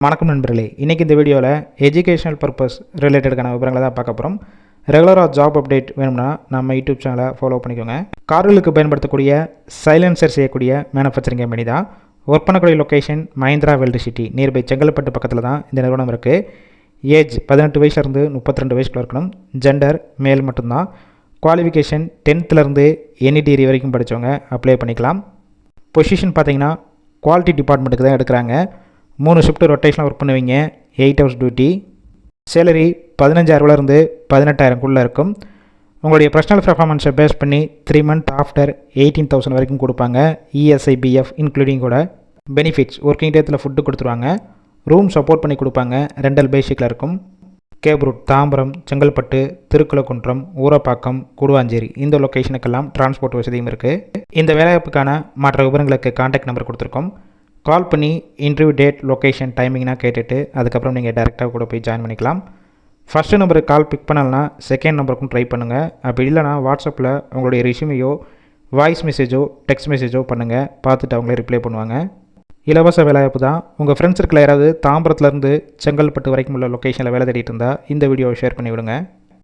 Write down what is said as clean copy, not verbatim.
வணக்கம் நண்பர்களே, இன்றைக்கி இந்த வீடியோவில் எஜுகேஷனல் பர்பஸ் ரிலேட்டடுக்கான விவரங்களை தான் பார்க்க போகிறோம். ரெகுலராக ஜாப் அப்டேட் வேணும்னா நம்ம யூடியூப் சேனலை ஃபாலோ பண்ணிக்கோங்க. கார்களுக்கு பயன்படுத்தக்கூடிய சைலன்சர் செய்யக்கூடிய மேனுஃபேக்சரிங் கம்பெனி தான். ஒர்க் பண்ணக்கூடிய location Mahindra weld city nearby Chengalpattu பக்கத்தில் தான் இந்த நிறுவனம் இருக்குது. ஏஜ் 18 வயசுலேருந்து 32 வயசுக்குள்ள இருக்கணும். ஜெண்டர் மேல் மட்டும்தான். குவாலிஃபிகேஷன் 10th எனி டிகிரி வரைக்கும் படித்தவங்க அப்ளை பண்ணிக்கலாம். பொசிஷன் பார்த்திங்கன்னா குவாலிட்டி டிபார்ட்மெண்ட்டுக்கு தான் எடுக்கிறாங்க. 3 ஷிஃப்ட்டு ரொட்டேஷனில் ஒர்க் பண்ணுவீங்க. 8 hours டியூட்டி. சேலரி 15,000 18,000 இருக்கும். உங்களுடைய பர்சனல் பர்ஃபார்மன்ஸை பேஸ் பண்ணி 3 month ஆஃப்டர் 18,000 வரைக்கும் கொடுப்பாங்க. இஎஸ்ஐ பிஎஃப் இன்க்ளூடிங் கூட. பெனிஃபிட்ஸ் ஒர்க்கிங் டேத்தில் ஃபுட்டு கொடுத்துருவாங்க. ரூம் சப்போர்ட் பண்ணி கொடுப்பாங்க. ரெண்டல் பேசிக்கில் இருக்கும். கேப் ரூட் தாம்பரம், செங்கல்பட்டு, திருக்குளக்குன்றம், ஊரப்பாக்கம், கூடுவாஞ்சேரி இந்த லொக்கேஷனுக்கெல்லாம் டிரான்ஸ்போர்ட் வசதியும் இருக்குது. இந்த வேலைவாய்ப்புக்கான மற்ற விவரங்களுக்கு கான்டாக்ட் நம்பர் கொடுத்துருக்கோம். கால் பண்ணி இன்டர்வியூ டேட், லொக்கேஷன், டைமிங்னா கேட்டுட்டு அதுக்கப்புறம் நீங்கள் டேரெக்டாக கூட போய் ஜாயின் பண்ணிக்கலாம். ஃபஸ்ட்டு நம்பருக்கு கால் பிக் பண்ணலன்னா செகண்ட் நம்பருக்கும் ட்ரை பண்ணுங்கள். அப்படி இல்லைனா வாட்ஸ்அப்பில் உங்களுடைய ரெஸ்யூமையோ வாய்ஸ் மெசேஜோ டெக்ஸ்ட் மெசேஜோ பண்ணுங்கள். பார்த்துட்டு அவங்களே ரிப்ளை பண்ணுவாங்க. இலவச வேலைவாய்ப்பு தான். உங்கள் ஃப்ரெண்ட்ஸ் சர்க்கிள் யாராவது தாம்பரத்துலேருந்து செங்கல்பட்டு வரைக்கும் உள்ள லொக்கேஷனில் வேலை தேடிட்டு இருந்தால் இந்த வீடியோவை ஷேர் பண்ணி விடுங்க.